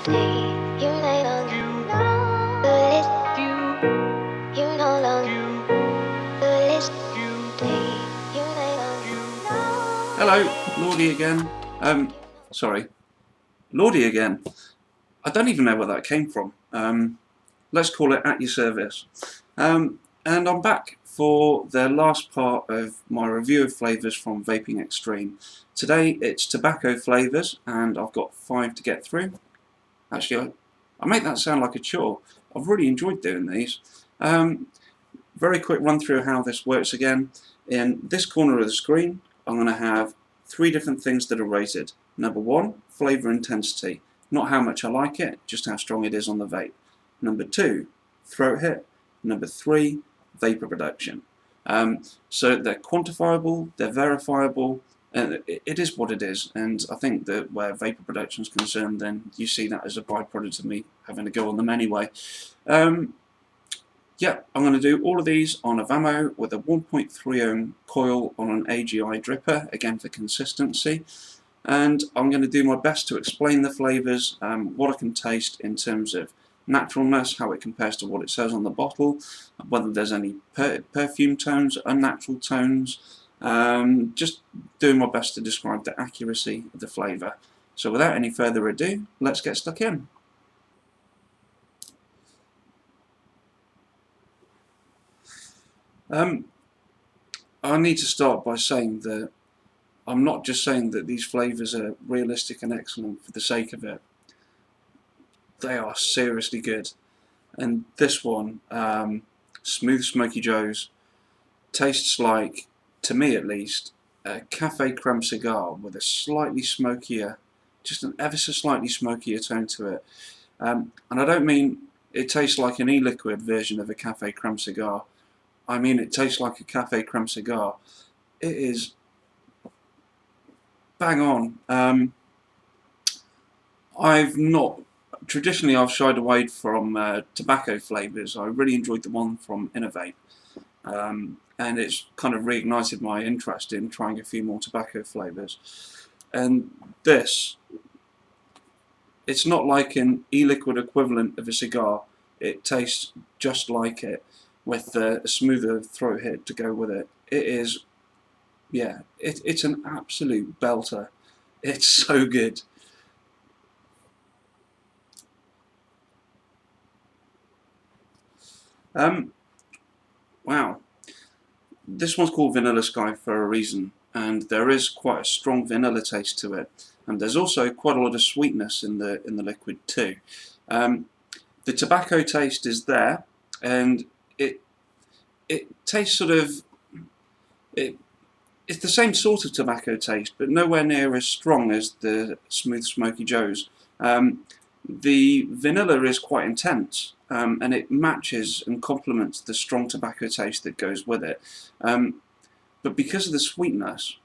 Hello, Lordy again. Sorry, Lordy again. I don't even know where that came from. Let's call it at your service. And I'm back for the last part of my review of flavours from VapingXtreme. Today it's tobacco flavours, and I've got 5 to get through. Actually, I make that sound like a chore. I've really enjoyed doing these. Very quick run through how this works again. In this corner of the screen, I'm going to have 3 different things that are rated. Number 1, flavour intensity. Not how much I like it, just how strong it is on the vape. Number 2, throat hit. Number 3, vapour production. So they're quantifiable, they're verifiable, and it is what it is. And I think that where vapour production is concerned, then you see that as a byproduct of me having to go on them anyway. Yeah, I'm going to do all of these on a Vamo with a 1.3 ohm coil on an AGI dripper, again for consistency. And I'm going to do my best to explain the flavours, what I can taste in terms of naturalness, how it compares to what it says on the bottle, whether there's any perfume tones, unnatural tones, just doing my best to describe the accuracy of the flavour. So without any further ado, let's get stuck in. I need to start by saying that I'm not just saying that these flavours are realistic and excellent for the sake of it. They are seriously good. And this one, Smooth Smoky Joe's, tastes like, to me at least, a cafe creme cigar with a slightly smokier, just an ever so slightly smokier tone to it. And I don't mean it tastes like an e-liquid version of a cafe creme cigar. I mean it tastes like a cafe creme cigar. It is bang on. Traditionally I've shied away from tobacco flavours. I really enjoyed the one from Innovate, and it's kind of reignited my interest in trying a few more tobacco flavours. And this, it's not like an e-liquid equivalent of a cigar. It tastes just like it, with a smoother throat hit to go with it. It is, yeah, it's an absolute belter. It's so good. Wow. This one's called Vanilla Sky for a reason, and there is quite a strong vanilla taste to it, and there's also quite a lot of sweetness in the liquid too. The tobacco taste is there, and it tastes sort of it's the same sort of tobacco taste, but nowhere near as strong as the Smooth Smoky Joe's. The vanilla is quite intense, and it matches and complements the strong tobacco taste that goes with it. But because of the sweetness,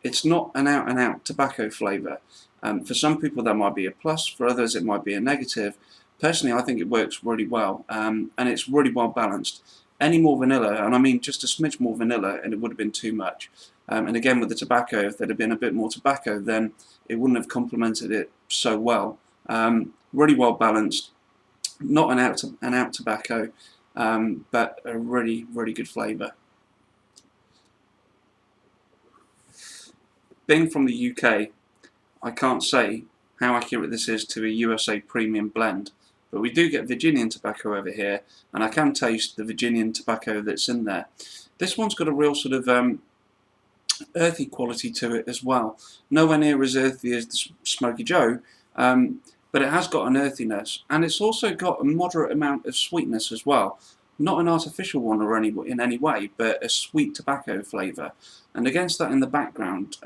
it's not an out-and-out tobacco flavour. For some people that might be a plus, for others it might be a negative. Personally, I think it works really well, and it's really well balanced. Any more vanilla, and I mean just a smidge more vanilla, and it would have been too much. And again with the tobacco, if there'd have been a bit more tobacco, then it wouldn't have complemented it so well. Really well balanced, not an out tobacco, but a really good flavour. Being from the UK, I can't say how accurate this is to a USA premium blend, but we do get Virginian tobacco over here, and I can taste the Virginian tobacco that's in there. This one's got a real sort of earthy quality to it as well. Nowhere near as earthy as the Smoky Joe, but it has got an earthiness, and it's also got a moderate amount of sweetness as well. Not an artificial one or in any way, but a sweet tobacco flavour. And against that in the background,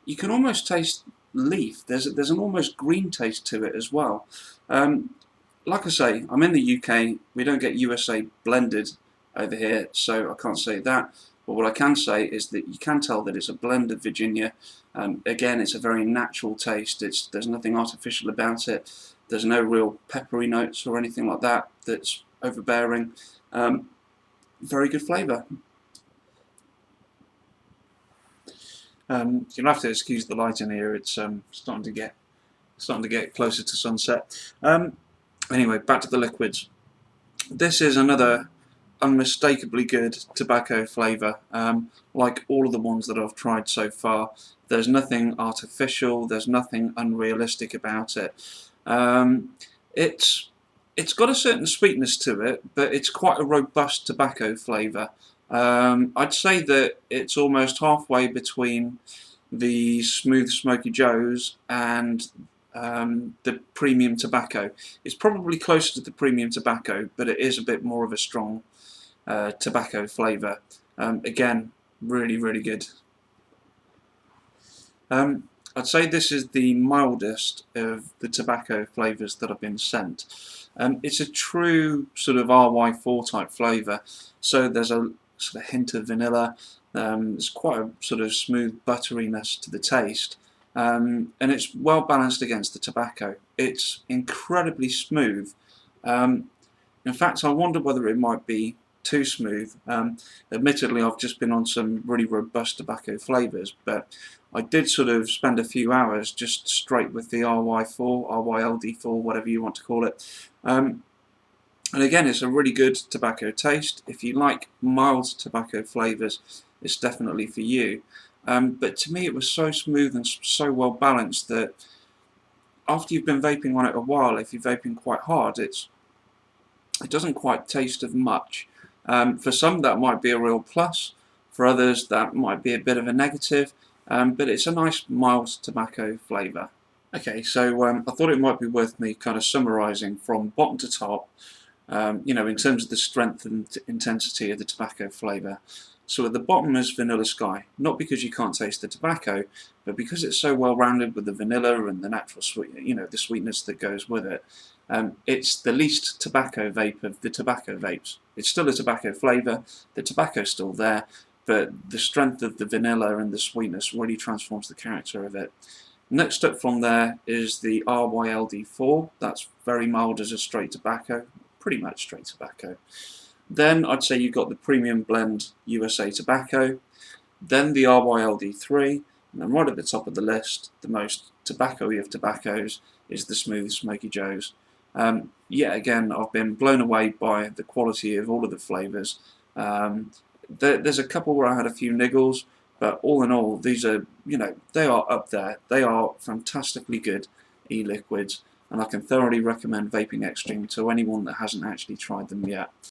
you can almost taste leaf. There's an almost green taste to it as well. Like I say, I'm in the UK. We don't get USA blended over here, so I can't say that. But what I can say is that you can tell that it's a blend of Virginia. Again, it's a very natural taste. There's nothing artificial about it. There's no real peppery notes or anything like that that's overbearing. Very good flavour. You'll have to excuse the light in here. It's starting to get starting to get closer to sunset. Anyway, back to the liquids. This is another unmistakably good tobacco flavour. Like all of the ones that I've tried so far, there's nothing artificial, there's nothing unrealistic about it. It's got a certain sweetness to it, but it's quite a robust tobacco flavour. I'd say that it's almost halfway between the smooth Smoky Joes and the premium tobacco. It's probably closer to the premium tobacco, but it is a bit more of a strong tobacco flavour. Again, really, really good. I'd say this is the mildest of the tobacco flavours that have been sent. It's a true sort of RY4 type flavour, so there's a sort of hint of vanilla. There's quite a sort of smooth butteriness to the taste, and it's well balanced against the tobacco. It's incredibly smooth. In fact, I wonder whether it might be too smooth. Admittedly, I've just been on some really robust tobacco flavours, but I did sort of spend a few hours just straight with the RY4, RYLD4, whatever you want to call it. And again, it's a really good tobacco taste. If you like mild tobacco flavours, it's definitely for you. But to me, it was so smooth and so well balanced that after you've been vaping on it a while, if you're vaping quite hard, it doesn't quite taste of much. For some, that might be a real plus. For others, that might be a bit of a negative. But it's a nice mild tobacco flavour. Okay, so I thought it might be worth me kind of summarising from bottom to top, you know, in terms of the strength and intensity of the tobacco flavour. So at the bottom is Vanilla Sky, not because you can't taste the tobacco, but because it's so well rounded with the vanilla and the natural sweet, you know, the sweetness that goes with it. It's the least tobacco vape of the tobacco vapes. It's still a tobacco flavour, the tobacco's still there, but the strength of the vanilla and the sweetness really transforms the character of it. Next up from there is the RYLD4. That's very mild as a straight tobacco, pretty much straight tobacco. Then I'd say you've got the Premium Blend USA Tobacco, then the RYLD3, and then right at the top of the list, the most tobacco-y of tobaccos, is the Smooth Smoky Joes. Yet again, I've been blown away by the quality of all of the flavours. There's a couple where I had a few niggles, but all in all, these are, you know, they are up there. They are fantastically good e-liquids, and I can thoroughly recommend VapingXtreme to anyone that hasn't actually tried them yet.